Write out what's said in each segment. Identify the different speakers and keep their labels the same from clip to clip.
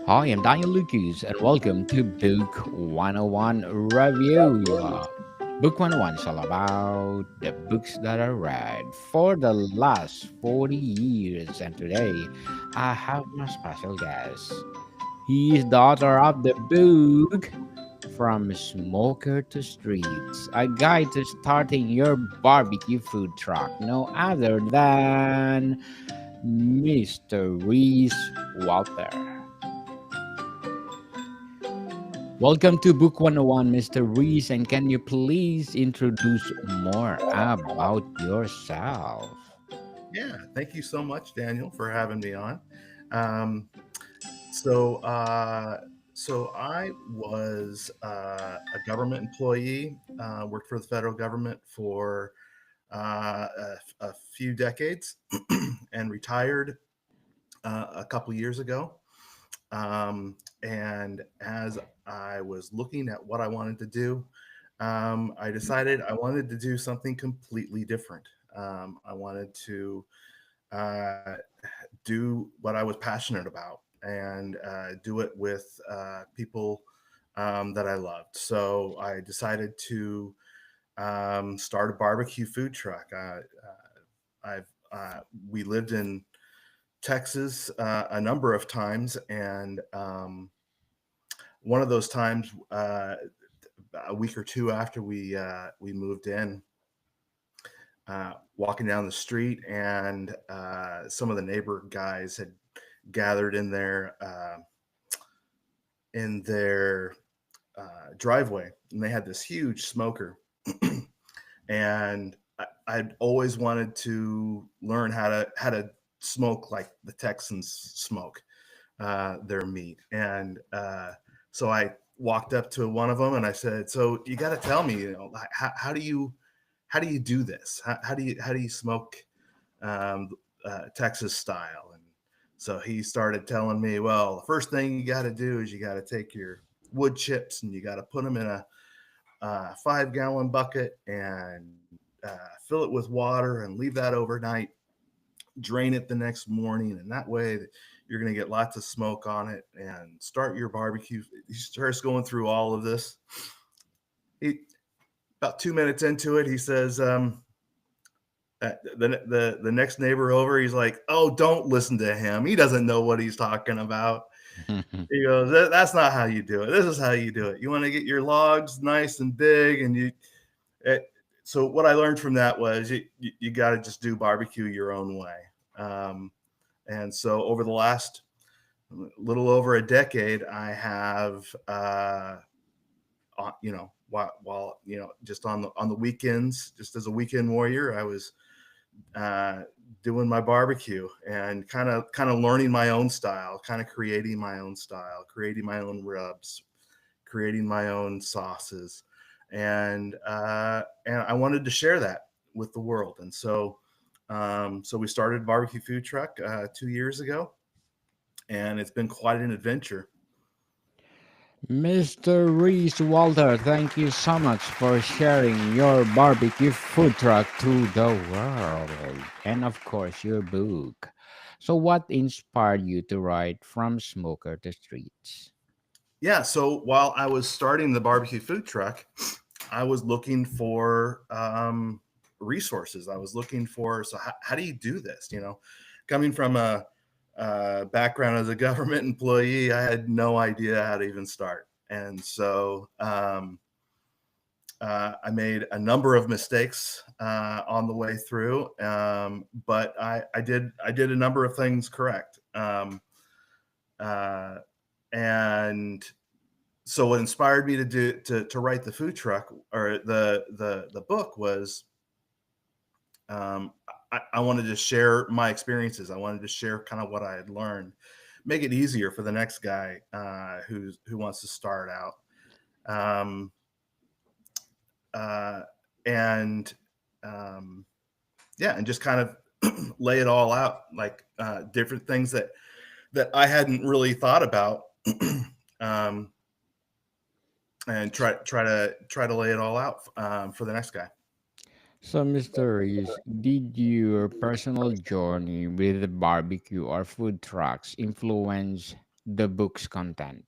Speaker 1: Hi, I'm Daniel Lucas, and welcome to Book 101 Review. Book 101 is all about the books that I read for the last 40 years, and today I have my special guest. He is the author of the book From Smoker to Streets, a guide to starting your barbecue food truck, no other than Mr. Reese Walter. Welcome to Book 101, Mr. Reese, and can you please introduce more about yourself?
Speaker 2: Yeah, thank you so much, Daniel, for having me on. Um, so, uh, so I was a government employee, worked for the federal government for a few decades, and retired a couple years ago. And as I was looking at what I wanted to do, I decided I wanted to do something completely different. I wanted to uh, do what I was passionate about and do it with people that I loved. So I decided to start a barbecue food truck. I've We lived in Texas a number of times, and one of those times, a week or two after we moved in, walking down the street, and some of the neighbor guys had gathered in their driveway, and they had this huge smoker, and I'd always wanted to learn how to smoke like the Texans smoke their meat, and so I walked up to one of them and I said, "So you got to tell me, how do you do this? How do you smoke um, Texas style?" And so he started telling me, "Well, the first thing you got to do is you got to take your wood chips and you got to put them in a 5 gallon bucket and fill it with water and leave that overnight. Drain it the next morning, and that way you're going to get lots of smoke on it and start your barbecue." He starts going through all of this. He About 2 minutes into it, he says, the next neighbor over, he's like, "Oh, don't listen to him. He doesn't know what he's talking about." He goes, "That's not how you do it. This is how you do it. You want to get your logs nice and big, and it, so what I learned from that was you got to just do barbecue your own way." Um, and so over the last little over a decade, I have, while just on the weekends, just as a weekend warrior, I was uh, doing my barbecue and kind of learning my own style, kind of creating my own style, creating my own rubs, creating my own sauces, and I wanted to share that with the world. And so we started Barbecue Food Truck 2 years ago, and it's been quite an adventure.
Speaker 1: Mr. Reese Walter, thank you so much for sharing your barbecue food truck to the world. And of course, your book. So, what inspired you to write From Smoker to Streets?
Speaker 2: Yeah, so while I was starting the barbecue food truck, I was looking for resources. I was looking for, so how do you do this? Coming from a background as a government employee, I had no idea how to even start. And so I made a number of mistakes on the way through, but I did a number of things correct. Uh, and so what inspired me to write the food truck, or the book, was um, I wanted to share my experiences. I wanted to share kind of what I had learned, make it easier for the next guy who wants to start out, um, uh, and um, yeah, and just kind of lay it all out, like different things that I hadn't really thought about. um, and try to lay it all out for the next guy.
Speaker 1: So, Mr. Reese, did your personal journey with the barbecue or food trucks influence the book's content?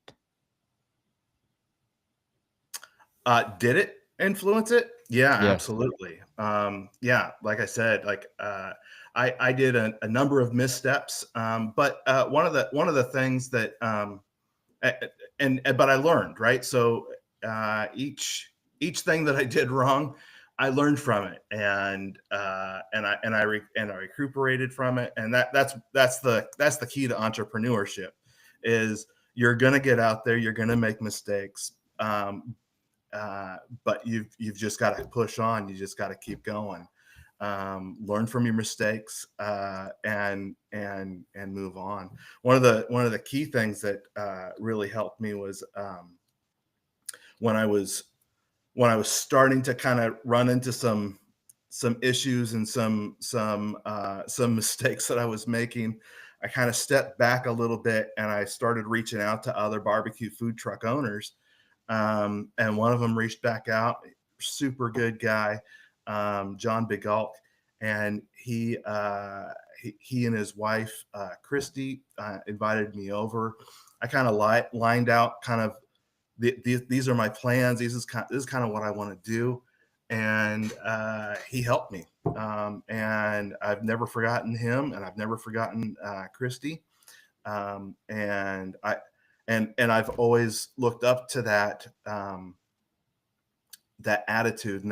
Speaker 2: Did it influence it? Yeah,
Speaker 1: Yes.
Speaker 2: absolutely. Yeah, like I said, like I did a number of missteps, but one of the things that a- but I learned, right. So each thing that I did wrong, I learned from it, and I recuperated from it, and that's the key to entrepreneurship, is you're gonna get out there, you're gonna make mistakes, but you've just got to push on. You just got to keep going. Learn from your mistakes, and move on. One of the key things that really helped me was when I was when I was starting to kind of run into some issues and some mistakes that I was making. I kind of stepped back a little bit and I started reaching out to other barbecue food truck owners, and one of them reached back out, super good guy, John Bigalk, and he and his wife Christy invited me over. I kind of lined out kind of these are my plans. This is kind of what I want to do, and he helped me. And I've never forgotten him, and I've never forgotten Christy. And I've always looked up to that attitude and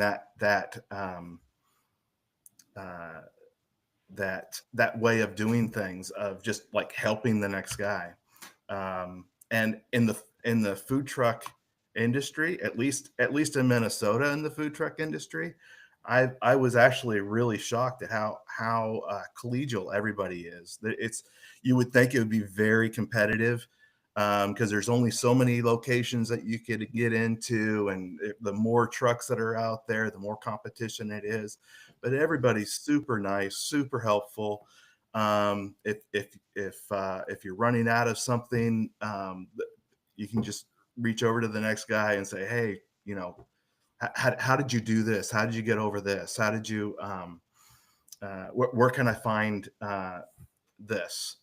Speaker 2: uh, that way of doing things, of just like helping the next guy. And in the food truck industry, at least in Minnesota, in the food truck industry, I was actually really shocked at how collegial everybody is. It's You would think it would be very competitive, because there's only so many locations that you could get into, and the more trucks that are out there, the more competition it is. But everybody's super nice, super helpful. If you're running out of something, you can just reach over to the next guy and say, "Hey, how did you do this? How did you get over this? How did you where can I find this?"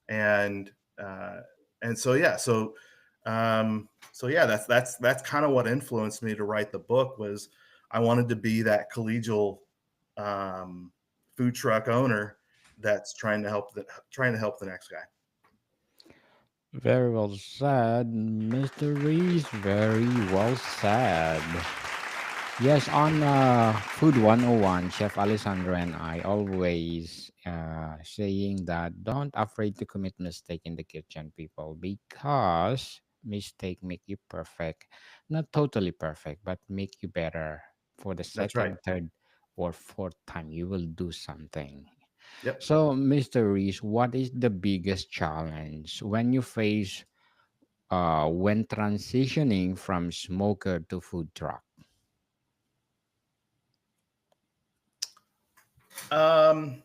Speaker 2: And uh, and so yeah, so yeah, that's kind of what influenced me to write the book. Was I wanted to be that collegial um, food truck owner that's trying to help the next guy.
Speaker 1: Very well said, Mr. Reese. Very well said. Yes, on Food 101, Chef Alessandro and I always saying that don't afraid to commit mistake in the kitchen, people, because mistake make you perfect. Not totally perfect, but make you better for the
Speaker 2: That's right.
Speaker 1: second, third, or fourth time you will do something.
Speaker 2: Yep.
Speaker 1: So, Mr. Reese, what is the biggest challenge when you face when transitioning from smoker to food truck?
Speaker 2: Um,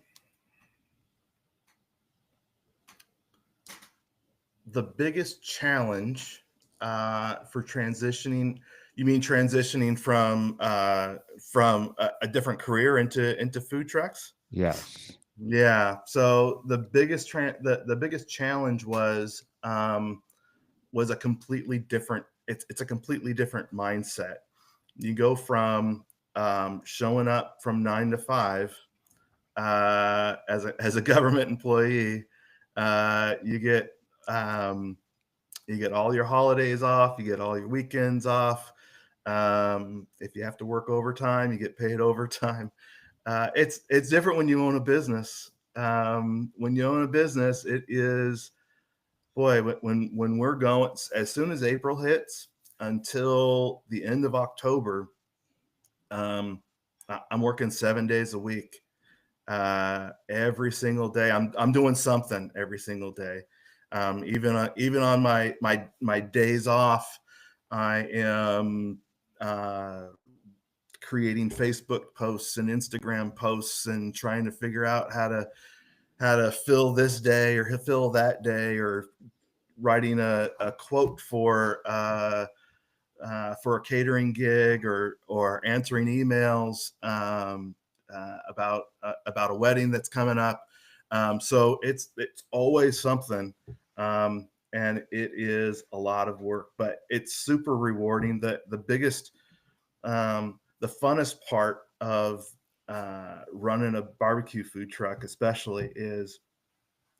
Speaker 2: the biggest challenge for transitioning, you mean transitioning from a different career into food trucks?
Speaker 1: Yes.
Speaker 2: Yeah. So the biggest challenge was a completely different. It's a completely different mindset. You go from showing up from 9 to 5 as a government employee. You get um, you get all your holidays off. You get all your weekends off. If you have to work overtime, you get paid overtime. It's different when you own a business. When you own a business, it is, boy, when we're going, as soon as April hits until the end of October, um, I'm working 7 days a week. Every single day, I'm doing something every single day. Even on my days off, I am uh, creating Facebook posts and Instagram posts and trying to figure out how to fill this day or fill that day, or writing a quote for a catering gig, or answering emails about a wedding that's coming up. So it's always something. and it is a lot of work, but it's super rewarding. The biggest, the funnest part of running a barbecue food truck, especially, is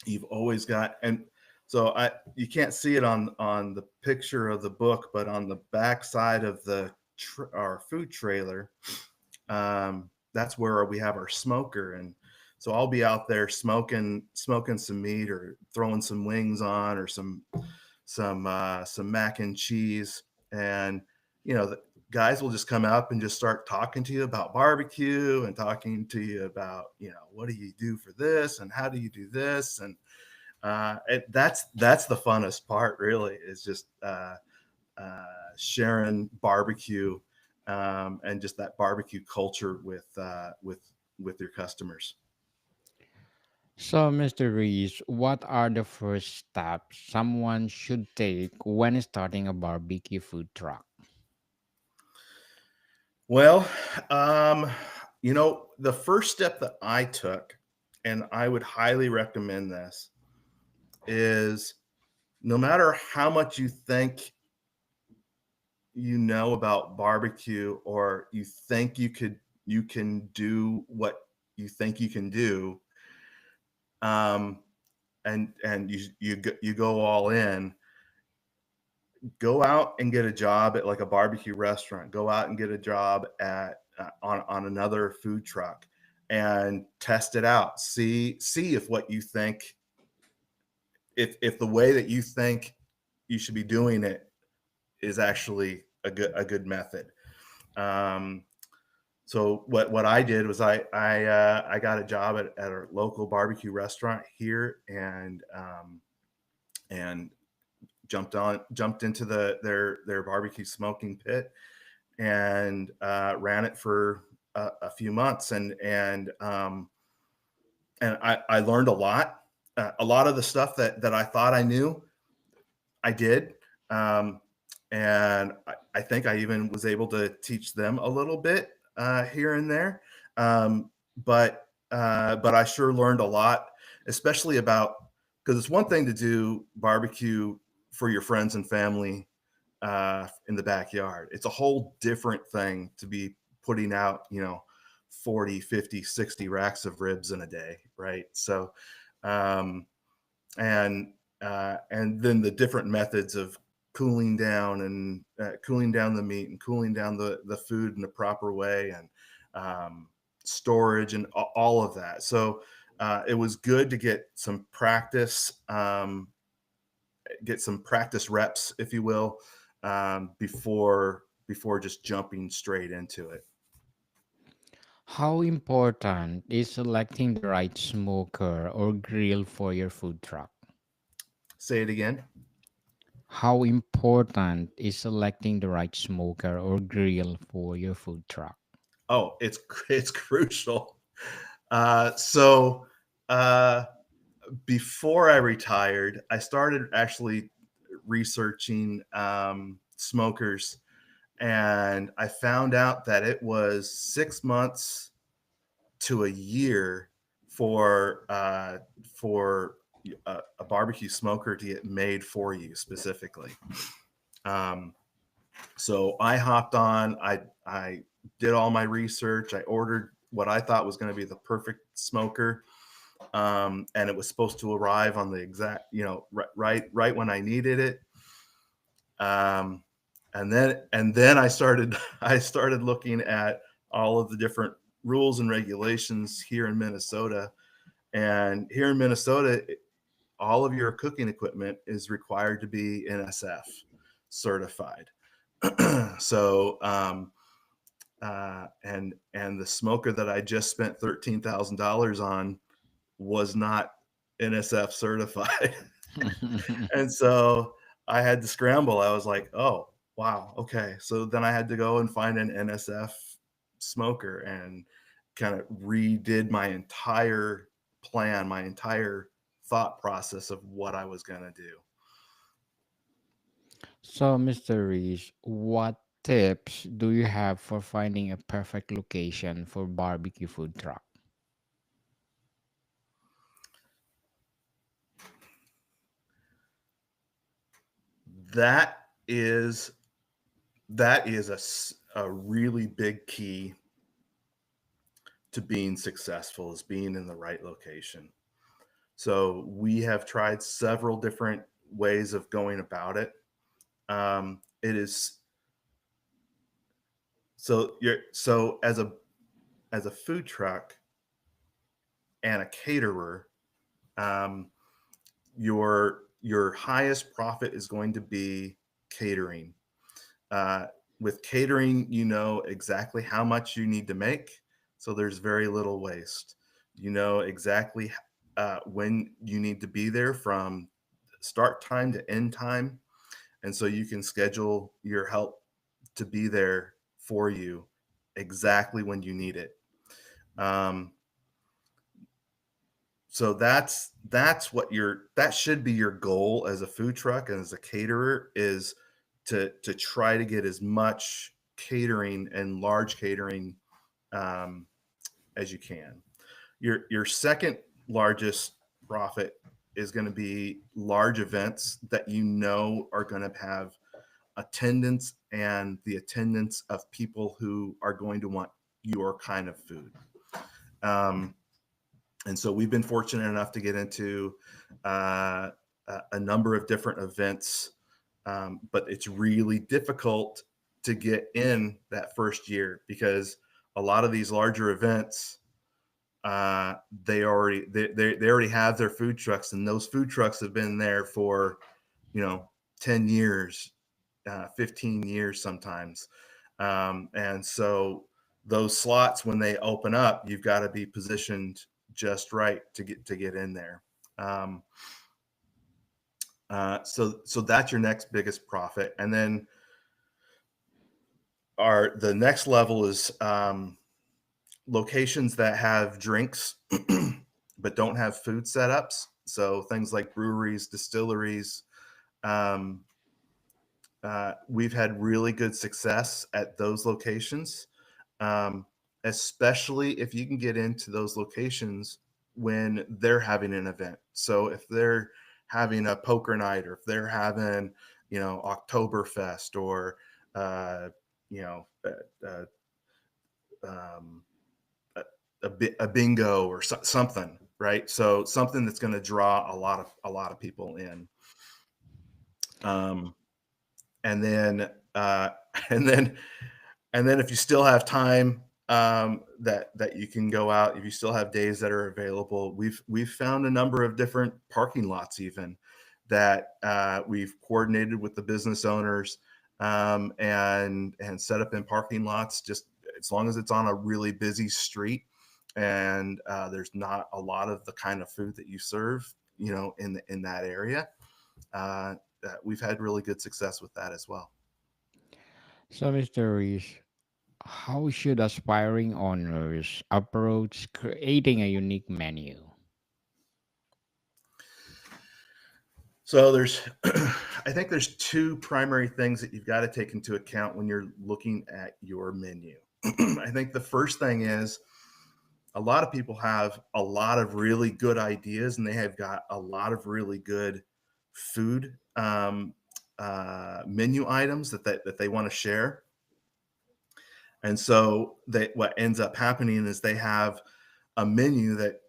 Speaker 2: you've always got, and so I you can't see it on the picture of the book, but on the back side of our food trailer, that's where we have our smoker. And so I'll be out there smoking some meat, or throwing some wings on, or some mac and cheese. And the guys will just come up and just start talking to you about barbecue, and talking to you about, what do you do for this, and how do you do this. And that's the funnest part, really, is just sharing barbecue, and just that barbecue culture with your customers.
Speaker 1: So, Mr. Reese, what are the first steps someone should take when starting a barbecue food truck?
Speaker 2: Well, um, the first step that I took, and I would highly recommend this, is no matter how much you think you know about barbecue, or you think you can do what you think you can do, um, and you go all in. Go out and get a job at, like, a barbecue restaurant. Go out and get a job at on another food truck, and test it out. See if what you think, if the way that you think you should be doing it is actually a good method. Um, so what I did was I got a job at a local barbecue restaurant here, and jumped into their barbecue smoking pit, and ran it for a few months. And I learned a lot. A lot of the stuff that I thought I knew, I did. Um, and I think I even was able to teach them a little bit here and there. Um, but I sure learned a lot, especially about, because it's one thing to do barbecue for your friends and family in the backyard. It's a whole different thing to be putting out, 40, 50, 60 racks of ribs in a day, right? So, um, and then the different methods of cooling down the meat, and cooling down the food in the proper way, and storage, and all of that. So it was good to get some practice reps, if you will, before just jumping straight into it.
Speaker 1: How important is selecting the right smoker or grill for your food truck?
Speaker 2: Say it again.
Speaker 1: How important is selecting the right smoker or grill for your food truck?
Speaker 2: Oh, it's crucial. So uh, before I retired, I started actually researching smokers, and I found out that it was 6 months to a year for a barbecue smoker to get made for you specifically. Um, so I hopped on. I did all my research. I ordered what I thought was going to be the perfect smoker, and it was supposed to arrive on the exact, right when I needed it. Um, and then I started looking at all of the different rules and regulations here in Minnesota. And here in Minnesota, all of your cooking equipment is required to be NSF certified. So and the smoker that I just spent $13,000 on was not NSF certified. And so I had to scramble. I was like, oh, wow, okay. So then I had to go and find an NSF smoker, and kind of redid my entire plan, my entire thought process of what I was going to do.
Speaker 1: So, Mr. Reese, what tips do you have for finding a perfect location for barbecue food truck?
Speaker 2: that is that is a really big key to being successful, is being in the right location. So we have tried several different ways of going about it. It is so you're so as a food truck and a caterer, um, your highest profit is going to be catering. Uh, with catering, you know exactly how much you need to make, so there's very little waste. You know exactly when you need to be there from start time to end time, and so you can schedule your help to be there for you exactly when you need it. Um, so that should be your goal as a food truck and as a caterer, is to try to get as much catering and large catering um, as you can. Your second largest profit is going to be large events that you know are going to have attendance, and the attendance of people who are going to want your kind of food. Um, and so we've been fortunate enough to get into uh, a number of different events, but it's really difficult to get in that first year because a lot of these larger events, they already have their food trucks, and those food trucks have been there for, you know, 10 years, 15 years sometimes. And so those slots, when they open up, you've got to be positioned just right to get in there. Um, so that's your next biggest profit, and then our the next level is locations that have drinks but don't have food setups. So things like breweries, distilleries. Um, we've had really good success at those locations, um, especially if you can get into those locations when they're having an event. So if they're having a poker night, or if they're having, you know, Oktoberfest, or uh, you know, um, a bingo, or something, right? So something that's going to draw a lot of people in. Um, and then and then and then if you still have time, that you can go out, if you still have days that are available, we've found a number of different parking lots even that we've coordinated with the business owners, and set up in parking lots, just as long as it's on a really busy street, and there's not a lot of the kind of food that you serve, you know, in that area. uh, we've had really good success with that as well.
Speaker 1: So, Mr. Reese, how should aspiring owners approach creating a unique menu?
Speaker 2: So there's, I think there's two primary things that you've got to take into account when you're looking at your menu. I think the first thing is, a lot of people have a lot of really good ideas, and they have got a lot of really good food menu items that they want to share. And so what ends up happening is they have a menu that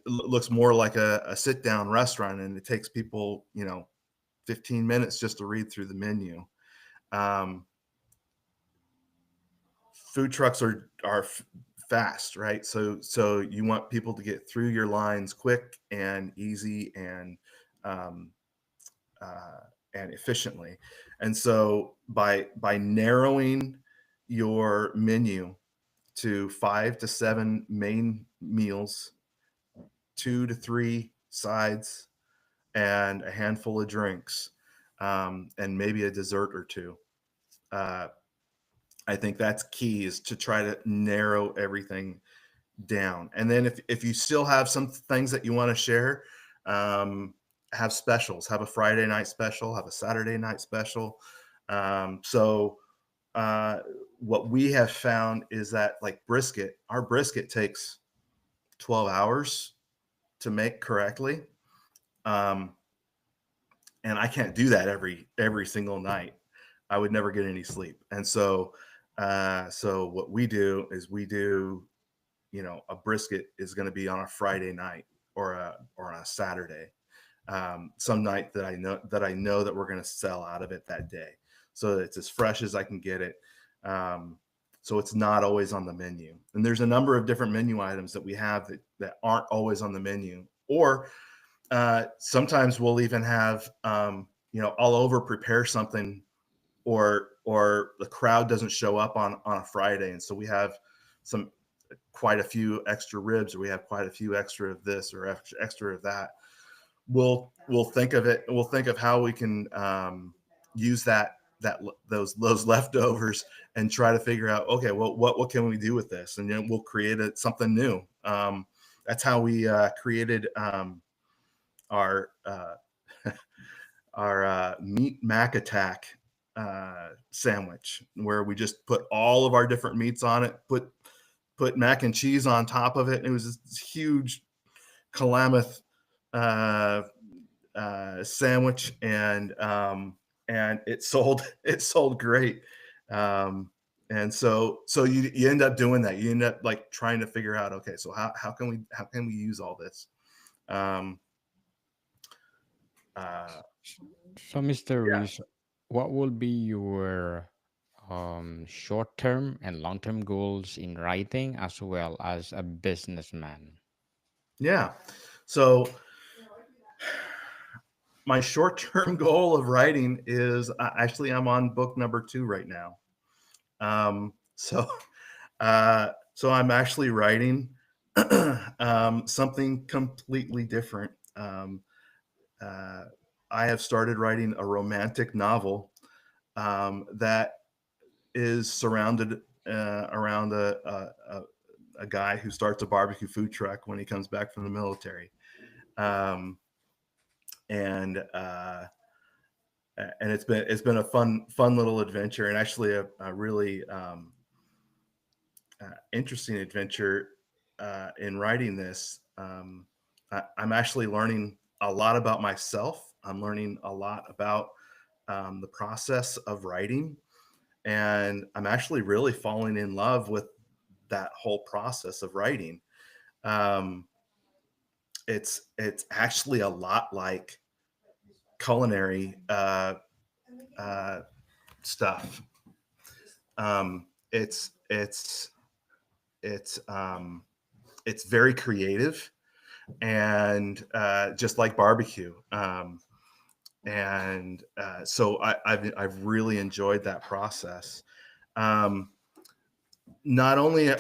Speaker 2: looks more like a sit down restaurant, and it takes people, you know, 15 minutes just to read through the menu. Um, Food trucks are fast, right? So you want people to get through your lines quick and easy, um, uh, and efficiently. And so by narrowing your menu to 5 to 7 main meals, 2 to 3 sides, and a handful of drinks, and maybe a dessert or two. Uh, I think that's key, is to try to narrow everything down. And then if you still have some things that you want to share, have specials, have a Friday night special, have a Saturday night special. So uh, what we have found is that, like brisket, our brisket takes 12 hours to make correctly. Um, and I can't do that every single night. I would never get any sleep. And so so what we do is we do, you know, a brisket is going to be on a Friday night or on a Saturday, some night that I know that we're going to sell out of it that day, so that it's as fresh as I can get it. So it's not always on the menu. And there's a number of different menu items that we have that aren't always on the menu. Or sometimes we'll even have, you know, I'll over prepare something, or the crowd doesn't show up on a Friday, and so we have some quite a few extra ribs, or we have quite a few extra of this or extra of that. We'll think of it. We'll think of how we can use those leftovers and try to figure out, okay, well, what can we do with this, and then we'll create something new. That's how we created our our meat mac attack sandwich, where we just put all of our different meats on it, put mac and cheese on top of it, and it was this huge Calamith uh, sandwich, and it sold it sold great. And so you end up doing that. You end up like trying to figure out, okay, so how can we use all this? Um, uh,
Speaker 1: So, Mr.
Speaker 2: yeah,
Speaker 1: Reese, what will be your short-term and long-term goals in writing as well as a businessman?
Speaker 2: yeah. So my short-term goal of writing is, actually, I'm on book number 2 right now. So so I'm actually writing something completely different. Uh, I have started writing a romantic novel that is surrounded around a guy who starts a barbecue food truck when he comes back from the military. Um, and and it's been a fun little adventure, and actually a really interesting adventure in writing this. I'm actually learning a lot about myself. I'm learning a lot about the process of writing, and I'm actually really falling in love with that whole process of writing. Um, it's actually a lot like culinary uh, stuff. It's it's it's very creative, and just like barbecue. And so I've really enjoyed that process. Um, Not only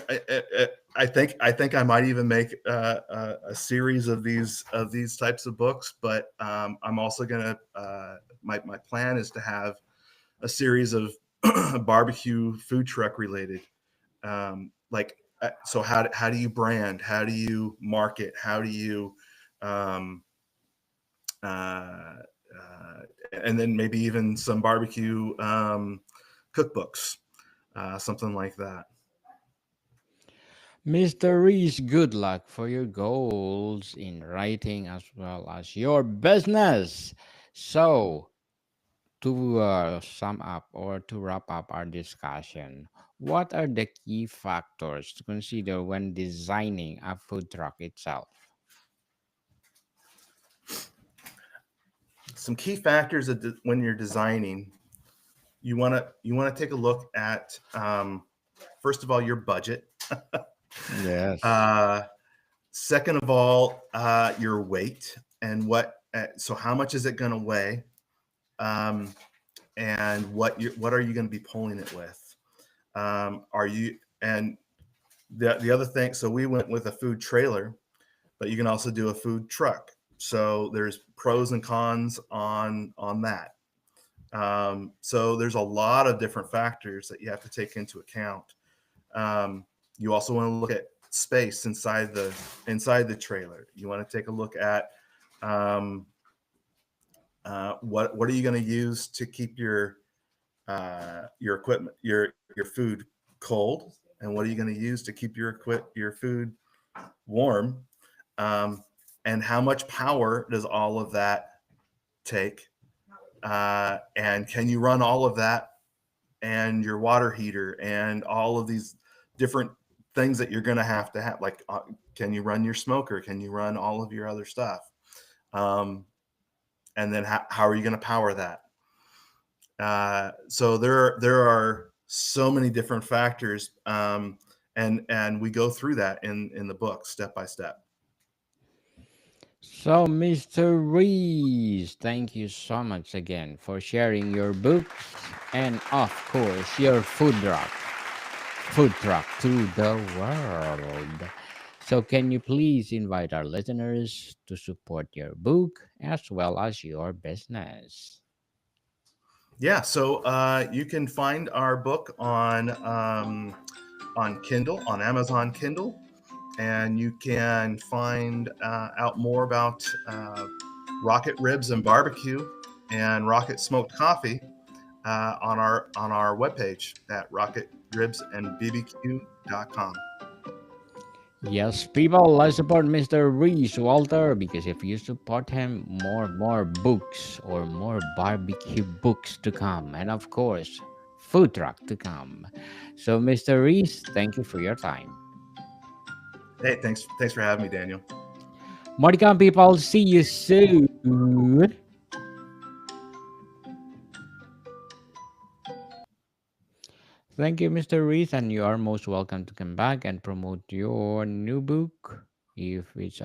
Speaker 2: I think I might even make a series of these types of books, but I'm also gonna my plan is to have a series of barbecue food truck related, like so how do you brand, how do you market, how do you um, uh, uh, and then maybe even some barbecue cookbooks, something like that.
Speaker 1: Mr. Reese, good luck for your goals in writing as well as your business. So, to sum up or to wrap up our discussion, what are the key factors to consider when designing a food truck itself?
Speaker 2: Some key factors when you're designing, you want to take a look at, first of all, your budget.
Speaker 1: Yes.
Speaker 2: uh, Second of all, your weight, and so how much is it going to weigh, um, and what are you going to be pulling it with? Are you and the other thing? So we went with a food trailer, but you can also do a food truck. So there's pros and cons on that. So there's a lot of different factors that you have to take into account. You also want to look at space inside the trailer. You want to take a look at, um, what are you going to use to keep your equipment, your food cold, and what are you going to use to keep your food warm, um, and how much power does all of that take? And can you run all of that and your water heater and all of these different things that you're going to have? Like, can you run your smoker? Can you run all of your other stuff? Um, and then how are you going to power that? So there are so many different factors, and we go through that in the book step by step.
Speaker 1: So, Mr. Reese, thank you so much again for sharing your books and, of course, your food truck to the world. So, can you please invite our listeners to support your book as well as your business?
Speaker 2: Yeah, so you can find our book on Kindle, on Amazon Kindle, and you can find out more about Rocket Ribs and Barbecue and Rocket Smoked Coffee on our webpage at rocketribsandbbq.com.
Speaker 1: Yes, people, let's support Mr. Reese Walter because if you support him, more books or more barbecue books to come, and of course, food truck to come. So, Mr. Reese, thank you for your time.
Speaker 2: Hey, thanks for having me, Daniel.
Speaker 1: More to come, people. See you soon. Thank you, Mr. Reese, and you are most welcome to come back and promote your new book if it's